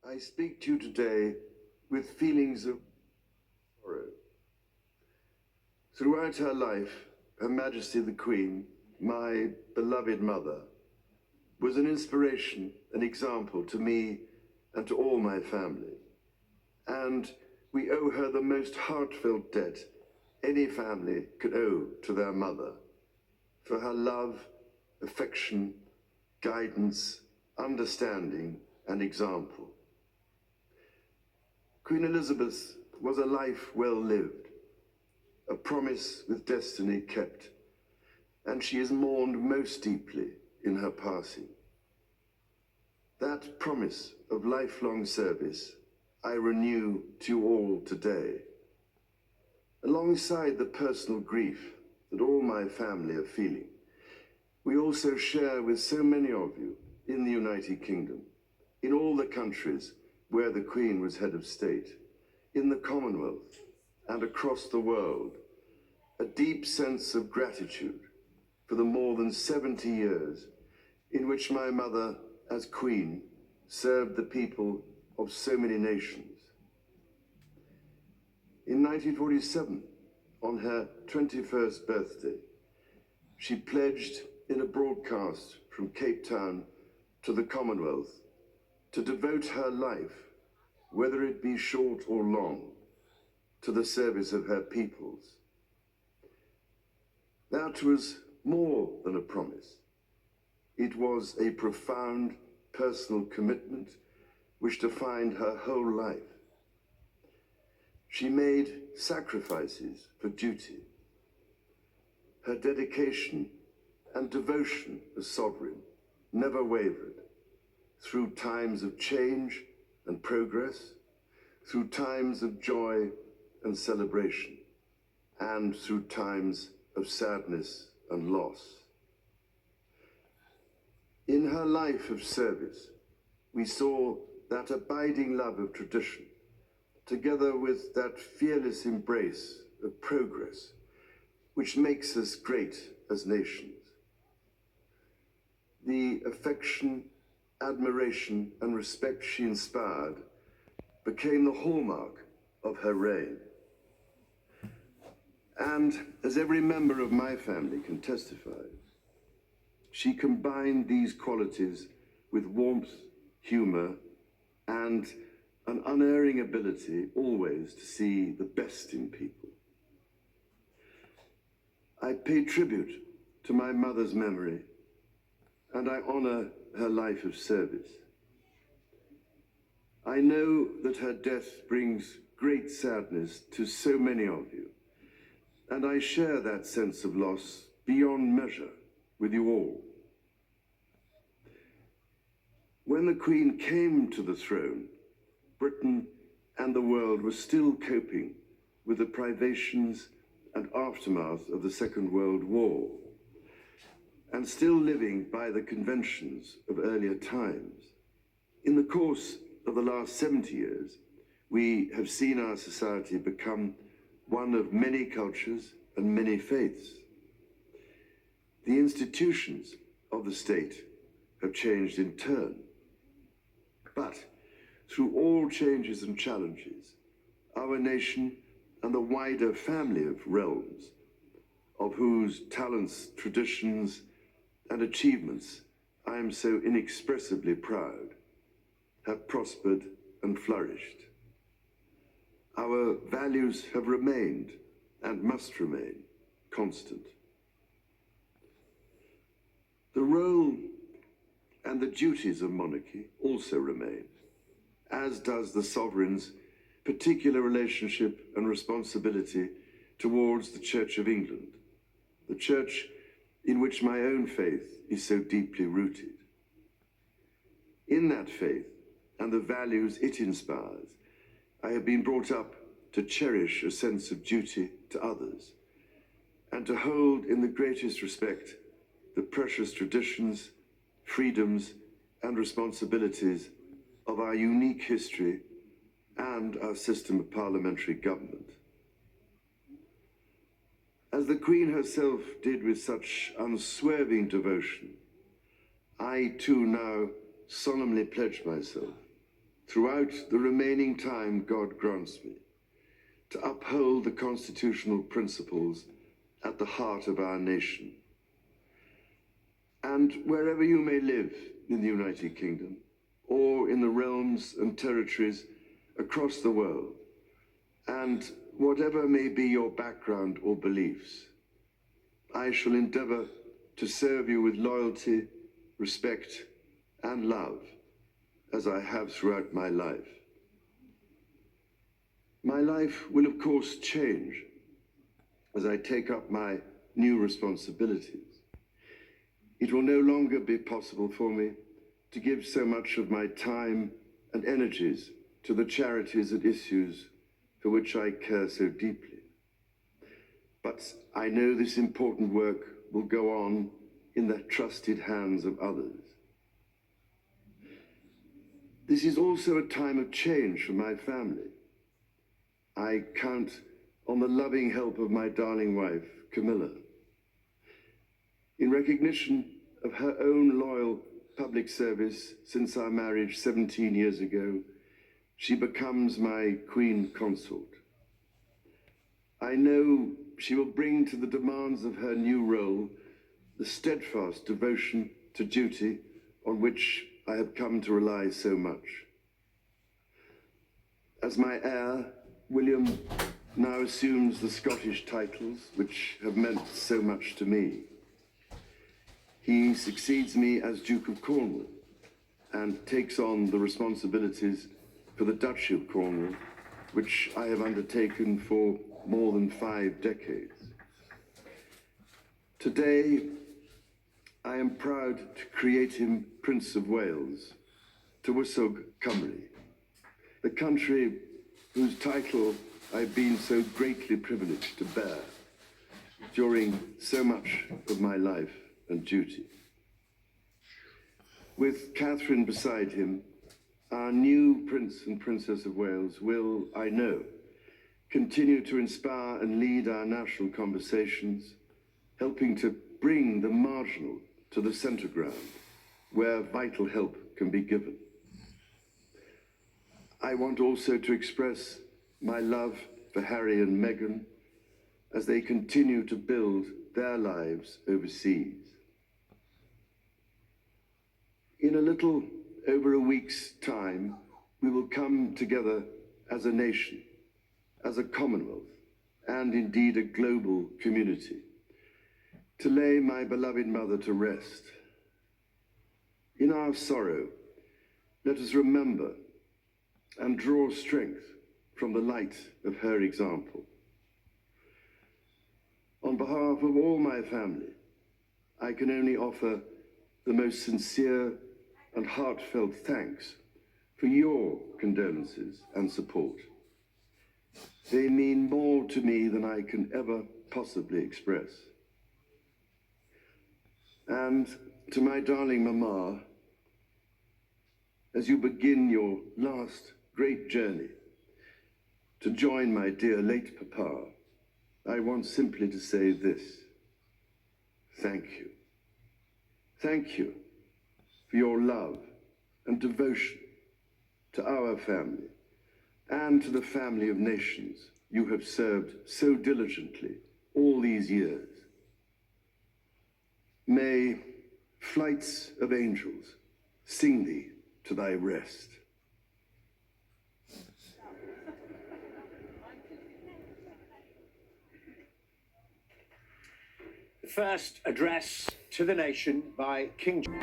I speak to you today with feelings of sorrow. Throughout her life, Her Majesty the Queen, my beloved mother, was an inspiration, an example to me and to all my family. And we owe her the most heartfelt debt any family could owe to their mother, for her love, affection, guidance, understanding, and example. Queen Elizabeth was a life well lived, a promise with destiny kept, and she is mourned most deeply in her passing. That promise of lifelong service I renew to you all today. Alongside the personal grief that all my family are feeling, we also share with so many of you in the United Kingdom, in all the countries where the Queen was head of state, in the Commonwealth and across the world, a deep sense of gratitude for the more than 70 years in which my mother, as Queen, served the people of so many nations. In 1947, on her 21st birthday, she pledged in a broadcast from Cape Town to the Commonwealth to devote her life, whether it be short or long, to the service of her peoples. That was more than a promise. It was a profound personal commitment which defined her whole life. She made sacrifices for duty. Her dedication and devotion as sovereign never wavered through times of change and progress, through times of joy and celebration, and through times of sadness and loss. In her life of service, we saw that abiding love of tradition, together with that fearless embrace of progress, which makes us great as nations. The affection, admiration, and respect she inspired became the hallmark of her reign. And as every member of my family can testify, she combined these qualities with warmth, humor, and an unerring ability always to see the best in people. I pay tribute to my mother's memory, and I honor her life of service. I know that her death brings great sadness to so many of you, and I share that sense of loss beyond measure with you all. When the Queen came to the throne, Britain and the world were still coping with the privations and aftermath of the Second World War, and still living by the conventions of earlier times. In the course of the last 70 years, we have seen our society become one of many cultures and many faiths. The institutions of the state have changed in turn. But through all changes and challenges, our nation and the wider family of realms, of whose talents, traditions, and achievements I am so inexpressibly proud, have prospered and flourished. Our values have remained and must remain constant. The role and the duties of monarchy also remain, as does the sovereign's particular relationship and responsibility towards the Church of England, the church in which my own faith is so deeply rooted. In that faith and the values it inspires, I have been brought up to cherish a sense of duty to others and to hold in the greatest respect the precious traditions, freedoms, and responsibilities of our unique history and our system of parliamentary government. As the Queen herself did with such unswerving devotion, I too now solemnly pledge myself throughout the remaining time God grants me, to uphold the constitutional principles at the heart of our nation. And wherever you may live in the United Kingdom, or in the realms and territories across the world, and whatever may be your background or beliefs, I shall endeavor to serve you with loyalty, respect, and love, as I have throughout my life. My life will, of course, change as I take up my new responsibilities. It will no longer be possible for me to give so much of my time and energies to the charities and issues for which I care so deeply. But I know this important work will go on in the trusted hands of others. This is also a time of change for my family. I count on the loving help of my darling wife, Camilla. In recognition of her own loyal public service since our marriage 17 years ago, she becomes my Queen Consort. I know she will bring to the demands of her new role the steadfast devotion to duty on which I have come to rely so much. As my heir, William now assumes the Scottish titles which have meant so much to me. He succeeds me as Duke of Cornwall and takes on the responsibilities for the Duchy of Cornwall, which I have undertaken for more than 5 decades. Today, I am proud to create him Prince of Wales, Tywysog Cymru, the country whose title I've been so greatly privileged to bear during so much of my life and duty. With Catherine beside him, our new Prince and Princess of Wales will, I know, continue to inspire and lead our national conversations, helping to bring the marginal to the centre ground, where vital help can be given. I want also to express my love for Harry and Meghan as they continue to build their lives overseas. In a little over a week's time, we will come together as a nation, as a Commonwealth, and indeed a global community, to lay my beloved mother to rest. In our sorrow, let us remember and draw strength from the light of her example. On behalf of all my family, I can only offer the most sincere and heartfelt thanks for your condolences and support. They mean more to me than I can ever possibly express. And to my darling Mama, as you begin your last great journey to join my dear late Papa, I want simply to say this: thank you. Thank you for your love and devotion to our family and to the family of nations you have served so diligently all these years. May flights of angels sing thee to thy rest. The first address to the nation by King George.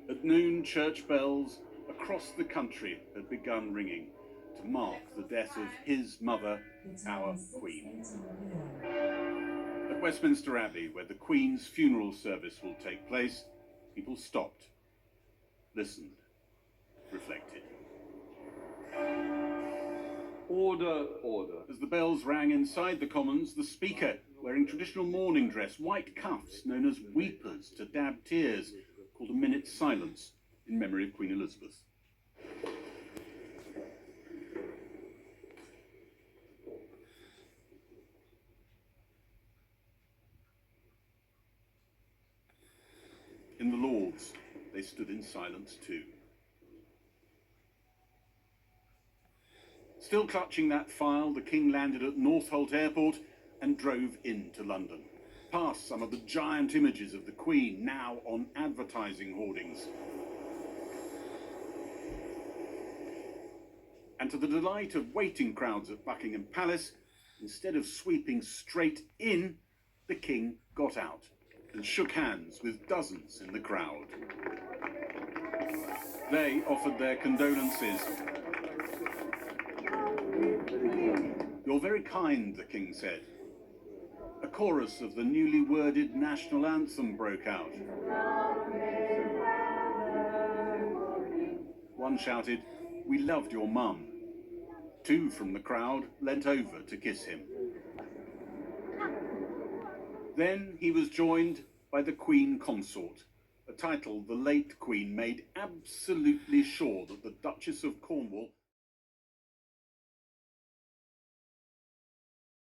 At noon, church bells across the country had begun ringing to mark the death of his mother, our Queen. At Westminster Abbey, where the Queen's funeral service will take place, people stopped, listened, reflected. Order, order. As the bells rang inside the Commons, the Speaker, wearing traditional mourning dress, white cuffs known as weepers to dab tears, called a minute's silence in memory of Queen Elizabeth. In the Lords, they stood in silence too. Still clutching that file, the King landed at Northolt Airport and drove into London, past some of the giant images of the Queen now on advertising hoardings. And to the delight of waiting crowds at Buckingham Palace, instead of sweeping straight in, the King got out and shook hands with dozens in the crowd. They offered their condolences. "You're very kind," the King said. A chorus of the newly worded national anthem broke out. One shouted, "We loved your mum." Two from the crowd leant over to kiss him. Then he was joined by the Queen Consort, a title the late Queen made absolutely sure that the Duchess of Cornwall